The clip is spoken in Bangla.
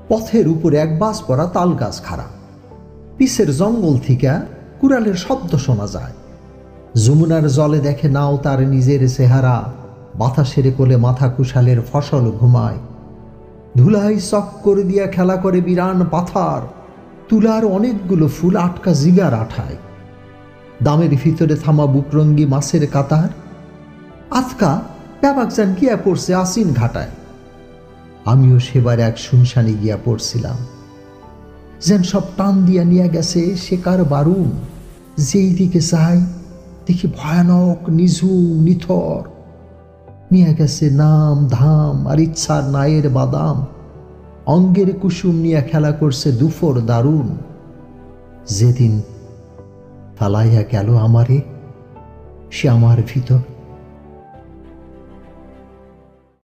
পথের উপরে এক বাস পড়া তাল গাছ খাড়া, পিছের জঙ্গল থেকে কুড়ালের শব্দ শোনা যায়। যমুনার জলে দেখে নাও তার নিজের চেহারা, বাতাসের কোলে মাথা কুশালের ফসল ঘুমায়। ধুলাই চক্কর দিয়া খেলা করে বিরান পাথার, তুলার অনেকগুলো ফুল আটকা জিগার আঠায়। দামের ভিতরে থামা বুকরঙ্গি মাছের কাতার, আজকা প্যাবাকজান গিয়া পড়ছে আসিন ঘাটায়। আমিও সেবার এক শুনশানি গিয়া পড়ছিলাম, যেন সব টান দিয়া নিয়ে গেছে শেকার বারুণ। যেই দিকে চাই দেখি ভয়ানক নিঝুম নিথর, নিয়ে গেছে নাম ধাম আর ইচ্ছার নায়ের বাদাম। অঙ্গের কুসুম নিয়ে খেলা করছে দুফর দারুণ। যেদিন ফালাইয়া গেল আমারে, সে আমার ভিতর